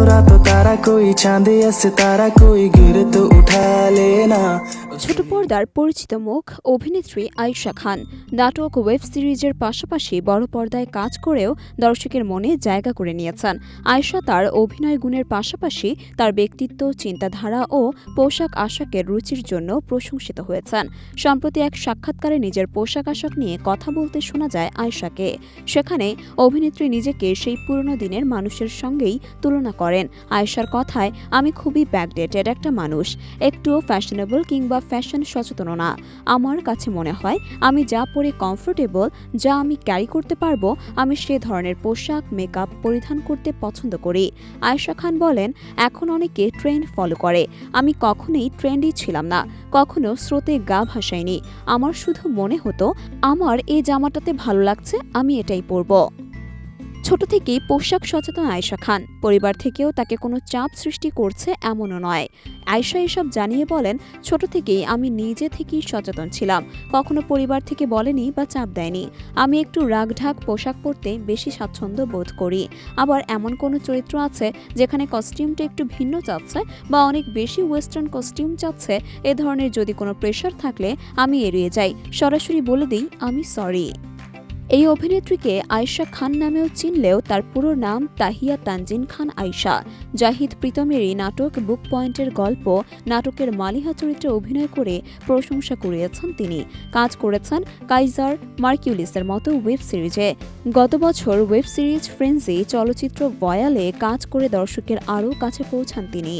रात तारा कोई चांदी या सितारा कोई गिर तो उठा लेना। ছোট পর্দার পরিচিত মুখ অভিনেত্রী আয়েশা খান নাটক ওয়েব সিরিজের পাশাপাশি বড় পর্দায় কাজ করেও দর্শকের মনে জায়গা করে নিয়েছেন। আয়েশা তার অভিনয় গুণের পাশাপাশি তার ব্যক্তিত্ব, চিন্তাধারা ও পোশাক আশাকের রুচির জন্য প্রশংসিত হয়েছেন। সম্প্রতি এক সাক্ষাৎকারে নিজের পোশাক আশাক নিয়ে কথা বলতে শোনা যায় আয়েশাকে। সেখানে অভিনেত্রী নিজেকে সেই পুরনো দিনের মানুষের সঙ্গেই তুলনা করেন। আয়েশার কথায়, আমি খুবই ব্যাকডেটেড একটা মানুষ, একটুও ফ্যাশনেবল কিংবা ফ্যাশন সচেতন না। আমার কাছে মনে হয় আমি যা পরে কমফোর্টেবল, যা আমি ক্যারি করতে পারবো, আমি সে ধরনের পোশাক মেকআপ পরিধান করতে পছন্দ করি। আয়েশা খান বলেন, এখন অনেকে ট্রেন্ড ফলো করে, আমি কখনোই ট্রেন্ডই ছিলাম না, কখনো স্রোতে গা ভাসাইনি। আমার শুধু মনে হতো আমার এই জামাটাতে ভালো লাগছে, আমি এটাই পরবো। ছোট থেকেই পোশাক সচেতন আয়েশা খান, পরিবার থেকেও তাকে কোনো চাপ সৃষ্টি করছে এমনও নয়। আয়েশা এসব জানিয়ে বলেন, ছোট থেকেই আমি নিজে থেকেই সচেতন ছিলাম, কখনো পরিবার থেকে বলেনি বা চাপ দেয়নি। আমি একটু রাগঢাক পোশাক পরতে বেশি স্বাচ্ছন্দ্য বোধ করি। আবার এমন কোনো চরিত্র আছে যেখানে কস্টিউমটা একটু ভিন্ন চাচ্ছে বা অনেক বেশি ওয়েস্টার্ন কস্টিউম চাচ্ছে, এ ধরনের যদি কোনো প্রেশার থাকলে আমি এড়িয়ে যাই, সরাসরি বলে দিই আমি সরি। এই অভিনেত্রীকে আয়েশা খান নামেও চিনলেও তার পুরো নাম তাহিয়া তানজিন খান আয়েশা। জাহিদ প্রীতমেরই নাটক বুক পয়েন্টের গল্প নাটকের মালিহা চরিত্রে অভিনয় করে প্রশংসা কুড়িয়েছেন তিনি। কাজ করেছেন কাইজার, মার্কিউলিসের মতো ওয়েব সিরিজে। গত বছর ওয়েব সিরিজ ফ্রেন্ডজি চলচ্চিত্র ভয়ালে কাজ করে দর্শকের আরও কাছে পৌঁছান তিনি।